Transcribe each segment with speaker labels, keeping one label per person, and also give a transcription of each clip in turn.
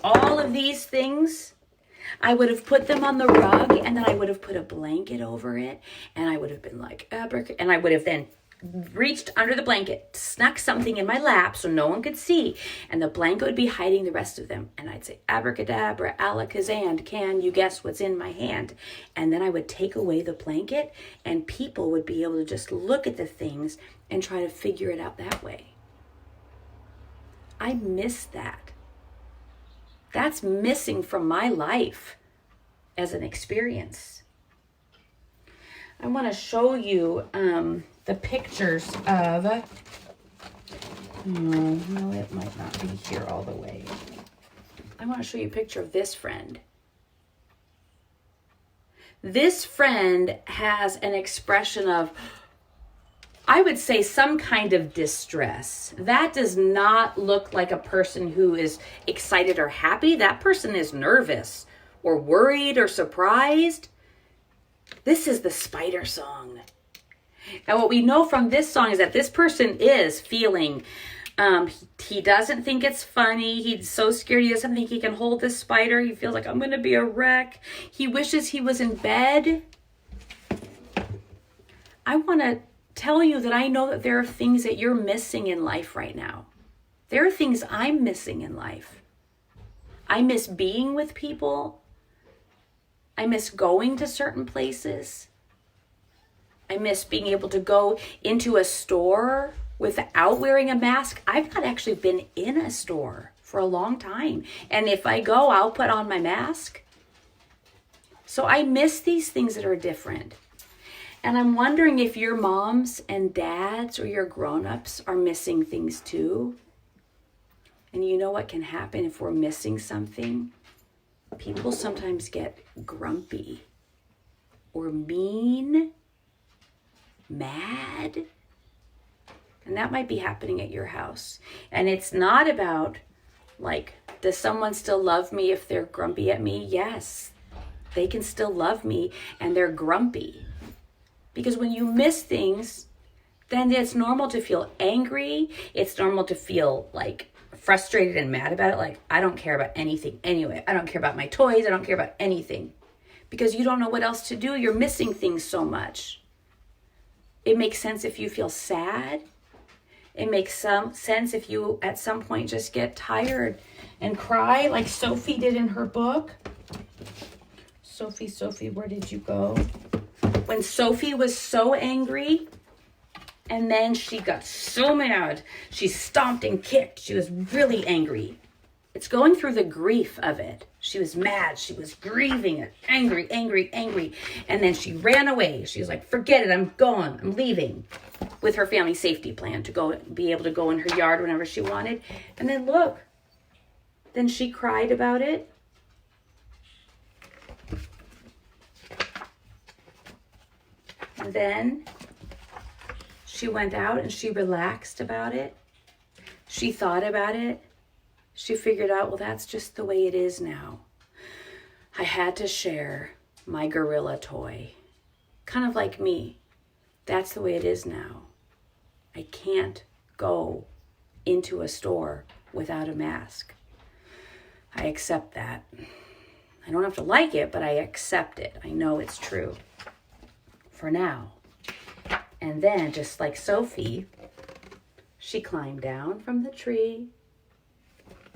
Speaker 1: all of these things, I would have put them on the rug, and then I would have put a blanket over it, and I would have been like, and I would have then reached under the blanket, snuck something in my lap so no one could see, and the blanket would be hiding the rest of them. And I'd say, abracadabra, alakazam, can you guess what's in my hand? And then I would take away the blanket, and people would be able to just look at the things and try to figure it out that way. I miss that. That's missing from my life as an experience. I want to show you the pictures of, no, it might not be here all the way. I want to show you a picture of this friend. This friend has an expression of, I would say, some kind of distress. That does not look like a person who is excited or happy. That person is nervous or worried or surprised. This is the spider song. And what we know from this song is that this person is feeling, he doesn't think it's funny. He's so scared. He doesn't think he can hold this spider. He feels like, I'm going to be a wreck. He wishes he was in bed. I want to tell you that I know that there are things that you're missing in life right now. There are things I'm missing in life. I miss being with people. I miss going to certain places. I miss being able to go into a store without wearing a mask. I've not actually been in a store for a long time. And if I go, I'll put on my mask. So I miss these things that are different. And I'm wondering if your moms and dads or your grown-ups are missing things too. And you know what can happen if we're missing something? People sometimes get grumpy or mean, mad. And that might be happening at your house. And it's not about, like, does someone still love me if they're grumpy at me? Yes, they can still love me and they're grumpy. Because when you miss things, then it's normal to feel angry. It's normal to feel like frustrated and mad about it. Like, I don't care about anything anyway. I don't care about my toys. I don't care about anything. Because you don't know what else to do. You're missing things so much. It makes sense if you feel sad. It makes some sense if you at some point just get tired and cry like Sophie did in her book. Sophie, where did you go? When Sophie was so angry and then she got so mad, she stomped and kicked. She was really angry. It's going through the grief of it. She was mad. She was grieving it. Angry. And then she ran away. She was like, forget it. I'm going. I'm leaving. With her family safety plan to go be able to go in her yard whenever she wanted. And then look. Then she cried about it. And then she went out and she relaxed about it. She thought about it. She figured out, well, that's just the way it is now. I had to share my gorilla toy. Kind of like me. That's the way it is now. I can't go into a store without a mask. I accept that. I don't have to like it, but I accept it. I know it's true. For now. And then, just like Sophie, she climbed down from the tree.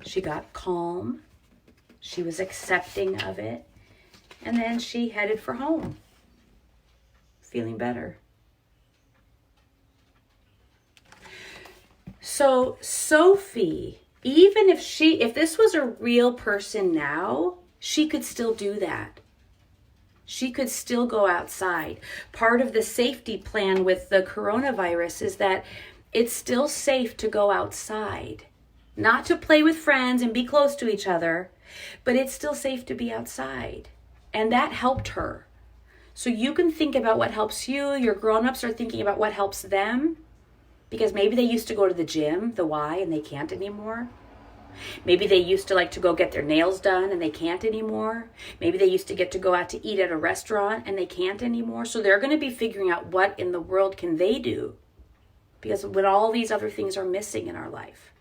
Speaker 1: She got calm. She was accepting of it. And then she headed for home, feeling better. So Sophie, even if this was a real person now, she could still do that. She could still go outside. Part of the safety plan with the coronavirus is that it's still safe to go outside. Not to play with friends and be close to each other, but it's still safe to be outside. And that helped her. So you can think about what helps you. Your grown-ups are thinking about what helps them. Because maybe they used to go to the gym, the Y, and they can't anymore. Maybe they used to like to go get their nails done and they can't anymore. Maybe they used to get to go out to eat at a restaurant and they can't anymore. So they're going to be figuring out what in the world can they do. Because when all these other things are missing in our life.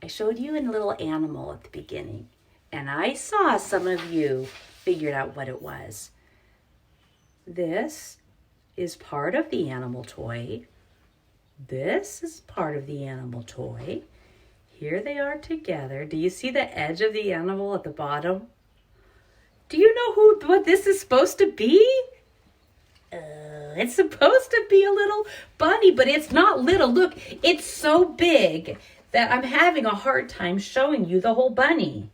Speaker 1: I showed you a little animal at the beginning, and I saw some of you figured out what it was. This is part of the animal toy. This is part of the animal toy. Here they are together. Do you see the edge of the animal at the bottom? Do you know what this is supposed to be? It's supposed to be a little bunny, but it's not little. Look, it's so big that I'm having a hard time showing you the whole bunny.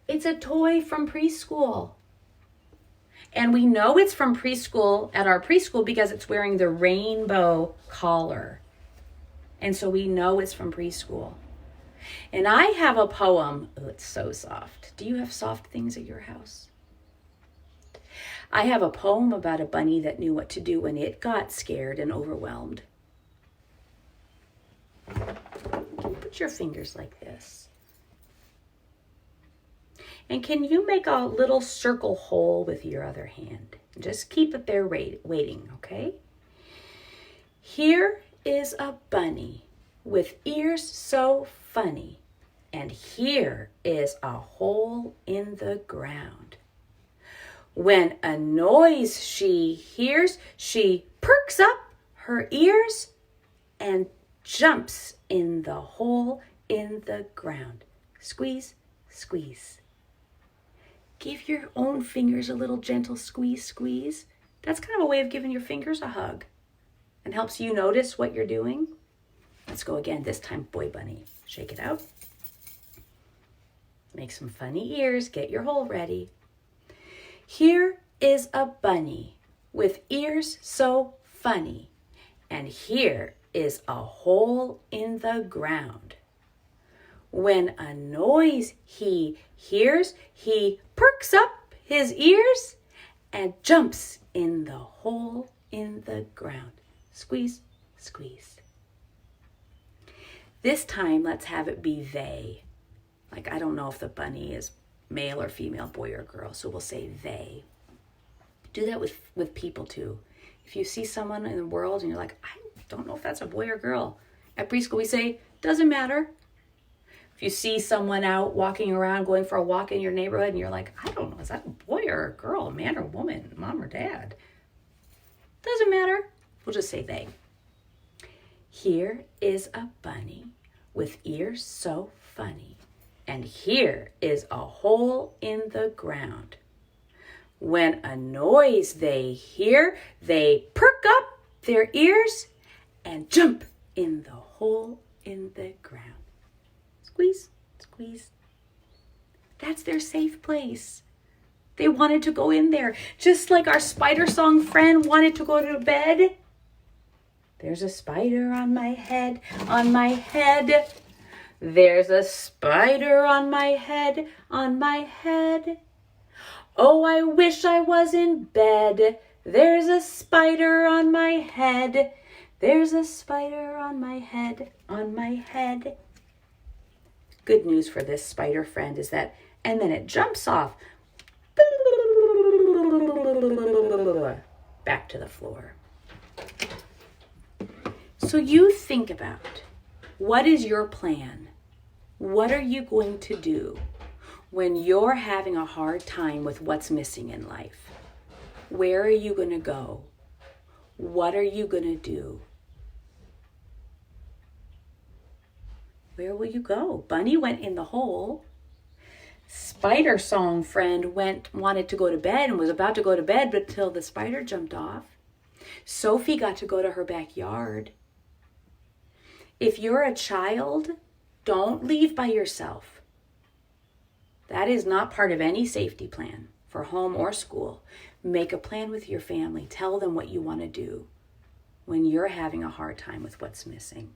Speaker 1: It's a toy from preschool. And we know it's from preschool at our preschool because it's wearing the rainbow collar. And so we know it's from preschool. And I have a poem. Oh, it's so soft. Do you have soft things at your house? I have a poem about a bunny that knew what to do when it got scared and overwhelmed. Put your fingers like this. And can you make a little circle hole with your other hand? Just keep it there waiting, okay? Here is a bunny with ears so funny, and here is a hole in the ground. When a noise she hears, she perks up her ears and jumps in the hole in the ground. Squeeze, squeeze. Give your own fingers a little gentle squeeze, squeeze. That's kind of a way of giving your fingers a hug and helps you notice what you're doing. Let's go again, this time boy bunny. Shake it out. Make some funny ears, get your hole ready. Here is a bunny with ears so funny, and here is a hole in the ground. When a noise he hears, he perks up his ears and jumps in the hole in the ground. Squeeze, squeeze. This time, let's have it be they. Like, I don't know if the bunny is male or female, boy or girl, so we'll say they. Do that with people too. If you see someone in the world and you're like, I don't know if that's a boy or girl. At preschool, we say, doesn't matter. If you see someone out walking around, going for a walk in your neighborhood, and you're like, I don't know, is that a boy or a girl, a man or woman, mom or dad? Doesn't matter. We'll just say they. Here is a bunny with ears so funny, and here is a hole in the ground. When a noise they hear, they perk up their ears and jump in the hole in the ground. Squeeze, squeeze. That's their safe place. They wanted to go in there, just like our spider song friend wanted to go to bed. There's a spider on my head, on my head. There's a spider on my head, on my head. Oh, I wish I was in bed. There's a spider on my head. There's a spider on my head, on my head. Good news for this spider friend is that, and then it jumps off. Back to the floor. So you think about, what is your plan? What are you going to do when you're having a hard time with what's missing in life? Where are you going to go? What are you going to do? Where will you go? Bunny went in the hole. Spider song friend wanted to go to bed and was about to go to bed, but till the spider jumped off. Sophie got to go to her backyard. If you're a child, don't leave by yourself. That is not part of any safety plan for home or school. Make a plan with your family. Tell them what you want to do when you're having a hard time with what's missing.